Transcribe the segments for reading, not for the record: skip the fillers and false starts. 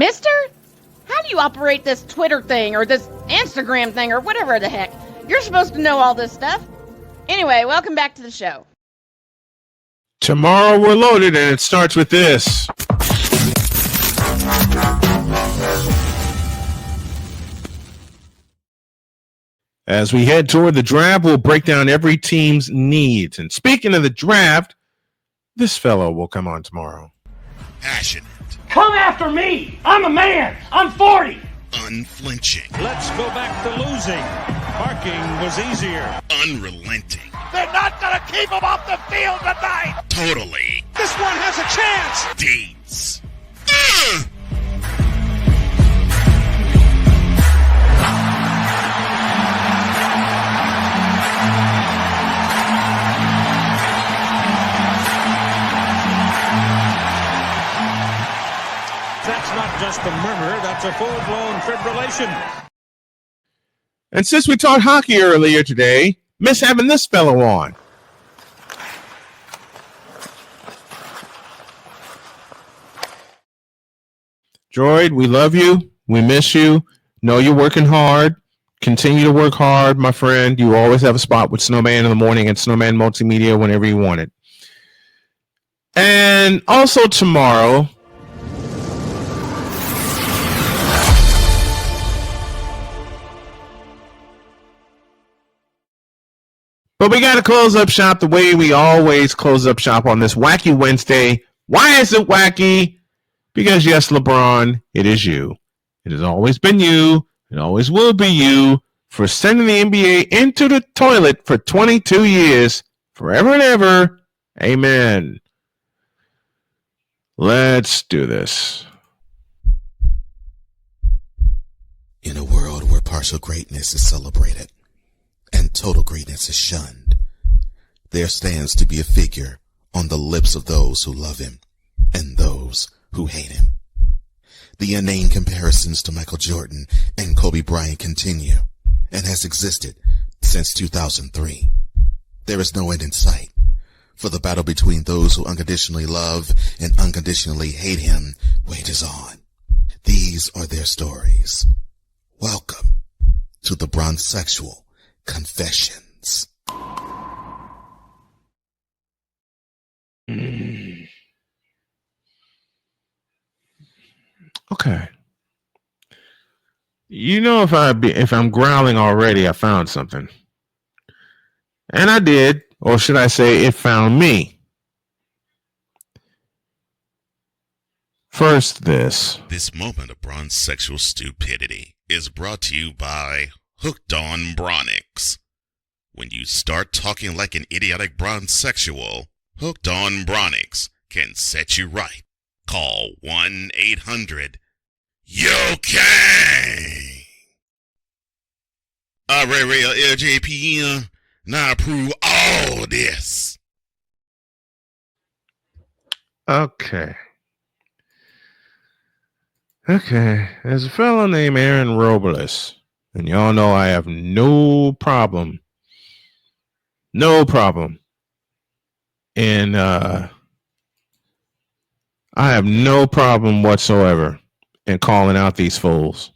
Mister? How do you operate this Twitter thing or this Instagram thing or whatever the heck? You're supposed to know all this stuff. Anyway, welcome back to the show. Tomorrow we're loaded, and it starts with this. As we head toward the draft, we'll break down every team's needs. And speaking of the draft, this fellow will come on tomorrow. Passionate. Come after me! I'm a man! I'm 40! Unflinching. Let's go back to losing. Parking was easier. Unrelenting. They're not gonna keep him off the field tonight! Totally. This one has a chance! Deeds. That's not just a murmur, that's a full-blown fibrillation. And since we talked hockey earlier today, miss having this fellow on. Droid, we love you. We miss you. Know you're working hard. Continue to work hard, my friend. You always have a spot with Snowman in the morning and Snowman Multimedia whenever you want it. And also tomorrow, but we got to close up shop the way we always close up shop on this Wacky Wednesday. Why is it wacky? Because yes, LeBron, it is you. It has always been you. It always will be you for sending the NBA into the toilet for 22 years, forever and ever. Amen. Let's do this. In a world where partial greatness is celebrated and total greatness is shunned, there stands to be a figure on the lips of those who love him and those who hate him. The inane comparisons to Michael Jordan and Kobe Bryant continue and has existed since 2003. There is no end in sight, for the battle between those who unconditionally love and unconditionally hate him wages on. These are their stories. Welcome to the Bronsexual Confessions. Okay. You know, if I'm growling already, I found something. And I did, or should I say it found me. First this. This moment of bronsexual stupidity is brought to you by Hooked on Bronix. When you start talking like an idiotic bronsexual, Hooked on Bronix can set you right. Call 1-800-YO-KANG. Real LJPM, now approve all this. Okay. There's a fellow named Aaron Robles, and y'all know I have no problem in I have no problem whatsoever in calling out these fools.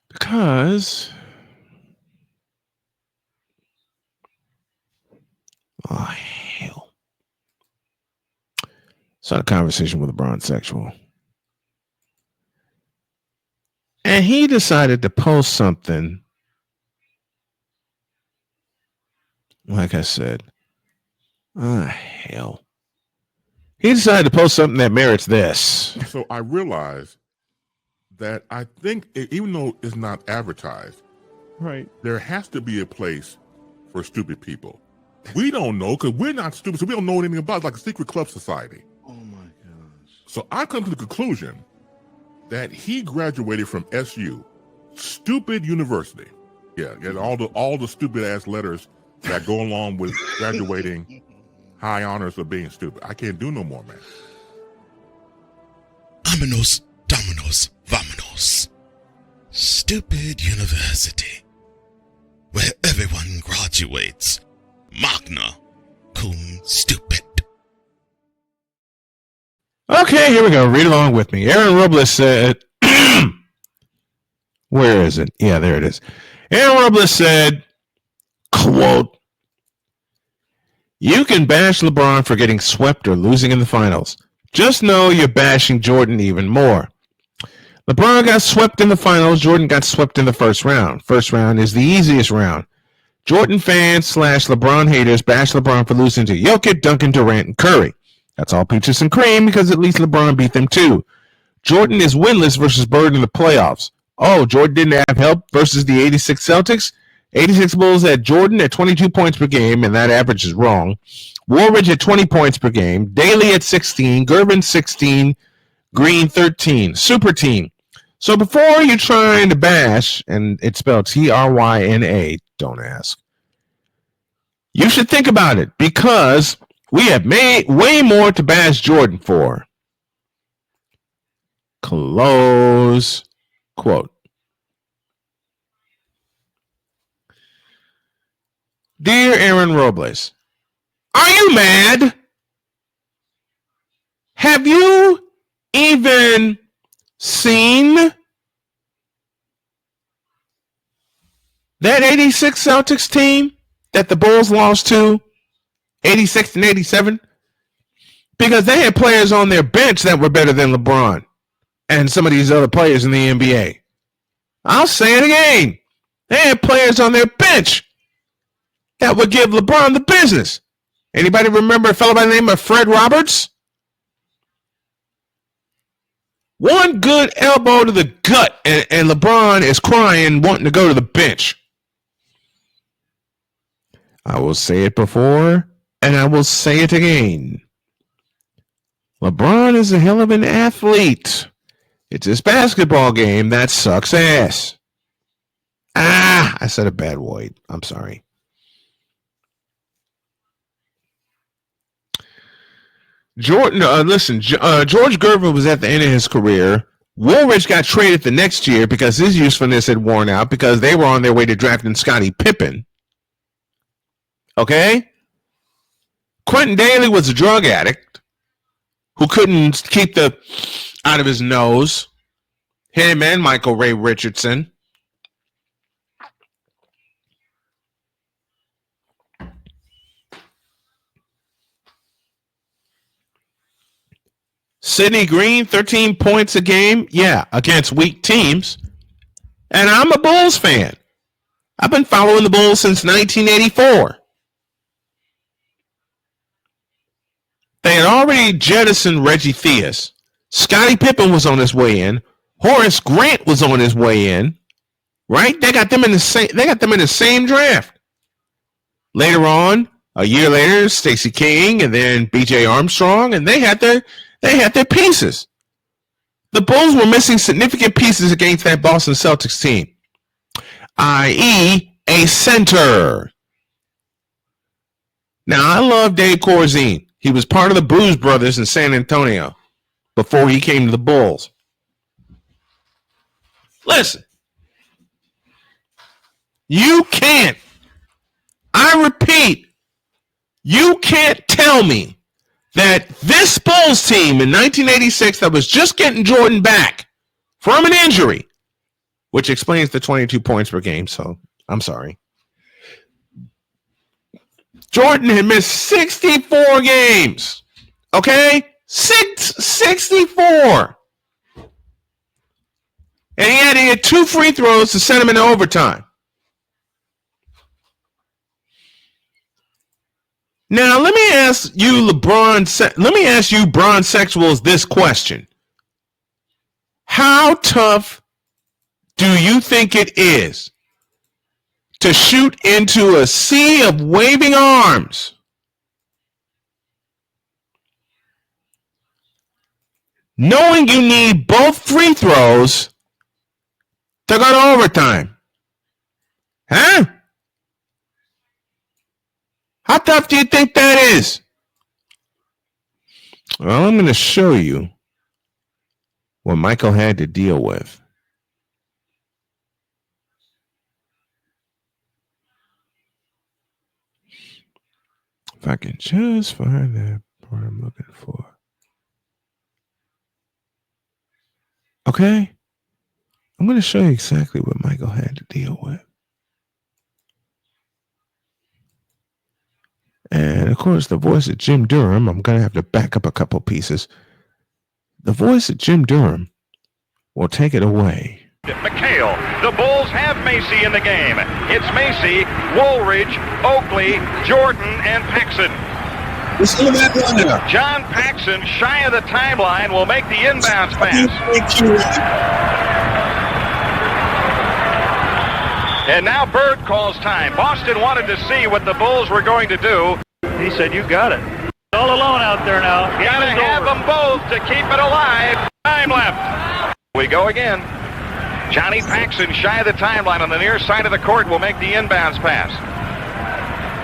Because oh hell. So I had a conversation with a bronsexual. And he decided to post something. Like I said, hell. He decided to post something that merits this. So I realized that I think, even though it's not advertised, Right. there has to be a place for stupid people. We don't know because we're not stupid, so we don't know anything about it. It's like a secret club society. Oh my gosh. So I come to the conclusion that he graduated from SU, stupid university. Yeah, and all the stupid ass letters that go along with graduating high honors of being stupid. I can't do no more, man. Vámonos, dominos, vámonos. Stupid university. where everyone graduates. Magna cum stupid. Okay, here we go. Read along with me. Aaron Robles said, where is it? Yeah, there it is. Aaron Robles said, quote, "You can bash LeBron for getting swept or losing in the finals. Just know you're bashing Jordan even more. LeBron got swept in the finals. Jordan got swept in the first round. First round is the easiest round. Jordan fans / LeBron haters bash LeBron for losing to Jokic, Duncan, Durant, and Curry. That's all peaches and cream because at least LeBron beat them too. Jordan is winless versus Bird in the playoffs. Oh, Jordan didn't have help versus the 86 Celtics? 86 Bulls had Jordan at 22 points per game, and that average is wrong. Woolridge at 20 points per game. Daly at 16. Gervin 16. Green 13. Superteam. So before you're trying to bash, and it's spelled Tryna, don't ask. You should think about it because we have made way more to bash Jordan for. Close quote. Dear Aaron Robles, are you mad? Have you even seen that 86 Celtics team that the Bulls lost to, 86 and 87? Because they had players on their bench that were better than LeBron and some of these other players in the NBA. I'll say it again. They had players on their bench that would give LeBron the business. Anybody remember a fellow by the name of Fred Roberts? One good elbow to the gut, and LeBron is crying, wanting to go to the bench. I will say it before, and I will say it again. LeBron is a hell of an athlete. It's his basketball game that sucks ass. I said a bad word. I'm sorry. Jordan, listen, George Gervin was at the end of his career. Woolridge got traded the next year because his usefulness had worn out because they were on their way to drafting Scottie Pippen. Okay? Quentin Daly was a drug addict who couldn't keep the out of his nose. Him and Michael Ray Richardson. Sidney Green, 13 points a game. Yeah, against weak teams. And I'm a Bulls fan. I've been following the Bulls since 1984. They had already jettisoned Reggie Theus. Scottie Pippen was on his way in. Horace Grant was on his way in. Right? They got them in the same draft. Later on, a year later, Stacey King and then B.J. Armstrong, and they had their pieces. The Bulls were missing significant pieces against that Boston Celtics team, i.e., a center. Now, I love Dave Corzine. He was part of the Blues Brothers in San Antonio before he came to the Bulls. Listen, you can't, I repeat, you can't tell me that this Bulls team in 1986 that was just getting Jordan back from an injury, which explains the 22 points per game, so I'm sorry. Jordan had missed 64 games. Okay? 64. And he had to get 2 free throws to send him into overtime. Now, let me ask you, Bronsexuals, this question. How tough do you think it is to shoot into a sea of waving arms? Knowing you need both free throws to go to overtime. Huh? How tough do you think that is? Well, I'm going to show you what Michael had to deal with. If I can just find that part I'm looking for. Okay. I'm going to show you exactly what Michael had to deal with. And of course, the voice of Jim Durham, I'm going to have to back up a couple pieces. The voice of Jim Durham will take it away. McHale. The Bulls have Macy in the game. It's Macy, Woolridge, Oakley, Jordan, and Paxson. Listen to that lineup. John Paxson, shy of the timeline, will make the inbounds pass. And now Bird calls time. Boston wanted to see what the Bulls were going to do. He said, "You got it." All alone out there now. Gotta have them both to keep it alive. Time left. We go again. Johnny Paxson, shy of the timeline on the near side of the court, will make the inbounds pass.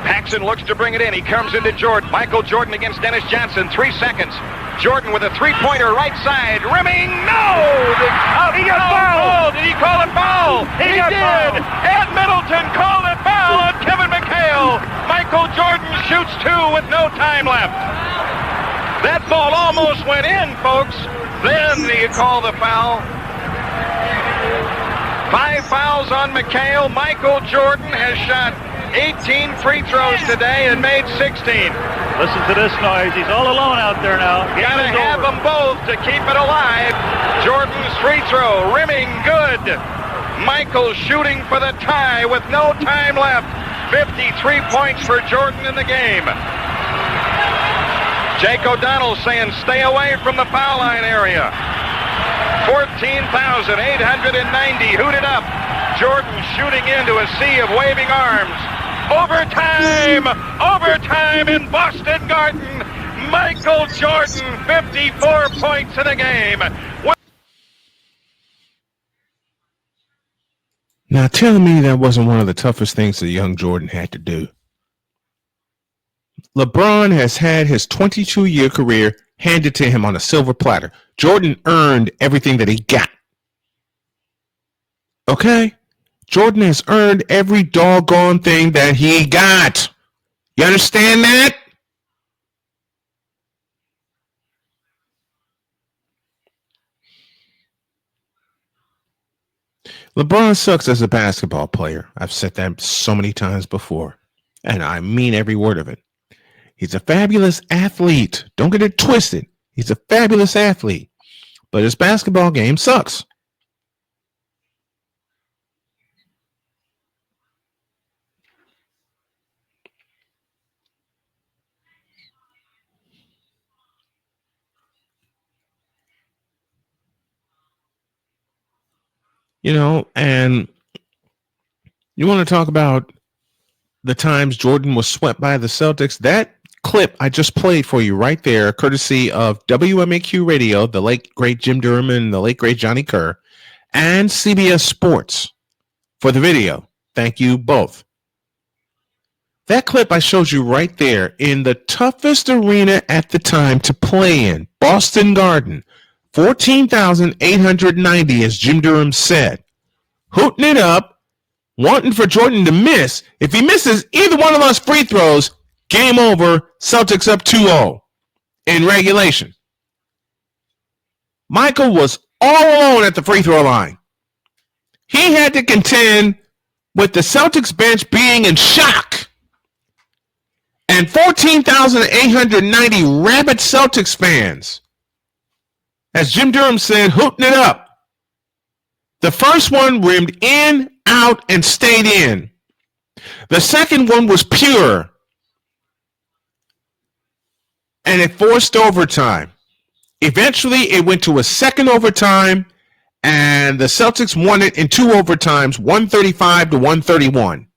Paxson looks to bring it in. He comes into Jordan. Michael Jordan against Dennis Johnson. 3 seconds. Jordan with a three-pointer right side. Rimming. No! He got fouled. Did he call it foul? He did. fouled. Ed Middleton called it foul on Kevin McHale. Michael Jordan shoots two with no time left. That ball almost went in, folks. Then you call the foul. 5 fouls on McHale. Michael Jordan has shot 18 free throws today and made 16. Listen to this noise. He's all alone out there now. Gotta have them both to keep it alive. Jordan's free throw, rimming good. Michael shooting for the tie with no time left. 53 points for Jordan in the game. Jake O'Donnell saying stay away from the foul line area. 14,890 hooted up. Jordan shooting into a sea of waving arms. Overtime in Boston Garden. Michael Jordan, 54 points in the game. Now tell me that wasn't one of the toughest things that young Jordan had to do. LeBron has had his 22-year career handed to him on a silver platter. Jordan earned everything that he got. Okay? Jordan has earned every doggone thing that he got. You understand that? LeBron sucks as a basketball player. I've said that so many times before, and I mean every word of it. He's a fabulous athlete. Don't get it twisted. He's a fabulous athlete, but his basketball game sucks. You know, and you want to talk about the times Jordan was swept by the Celtics? That clip I just played for you right there, courtesy of WMAQ Radio, the late great Jim Durham and the late great Johnny Kerr, and CBS Sports for the video. Thank you both. That clip I showed you right there in the toughest arena at the time to play in, Boston Garden. 14,890, as Jim Durham said. Hooting it up, wanting for Jordan to miss. If he misses either one of those free throws, game over, Celtics up 2-0 in regulation. Michael was all alone at the free throw line. He had to contend with the Celtics bench being in shock. And 14,890 rabid Celtics fans, as Jim Durham said, hooting it up. The first one rimmed in, out, and stayed in. The second one was pure. And it forced overtime. Eventually, it went to a second overtime, and the Celtics won it in 2 overtimes, 135 to 131.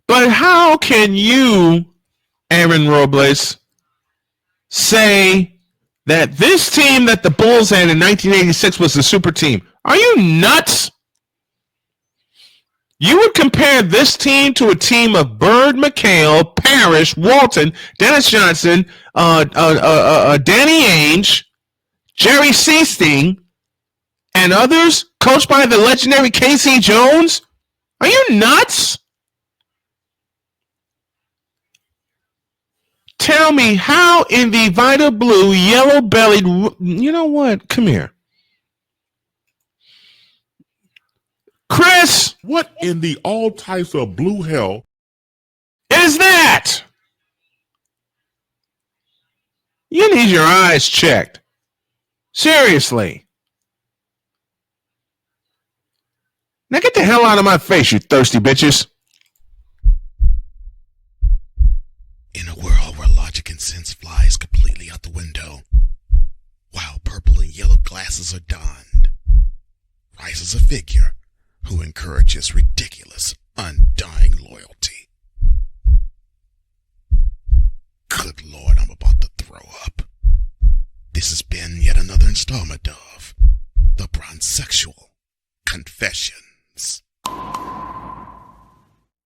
But how can you, Aaron Robles, say that this team that the Bulls had in 1986 was the super team? Are you nuts? You would compare this team to a team of Bird, McHale, Parrish, Walton, Dennis Johnson, Danny Ainge, Jerry Seasting, and others, coached by the legendary Casey Jones? Are you nuts? tell me how in the Vita Blue yellow-bellied... You know what? Come here. Chris! What in the all types of blue hell is that? You need your eyes checked. Seriously. Now get the hell out of my face, you thirsty bitches. In a world where logic and sense flies completely out the window, while purple and yellow glasses are donned, rises a figure who encourages ridiculous, undying loyalty. Good Lord, I'm about to throw up. This has been yet another installment of the Bronsexual Confession.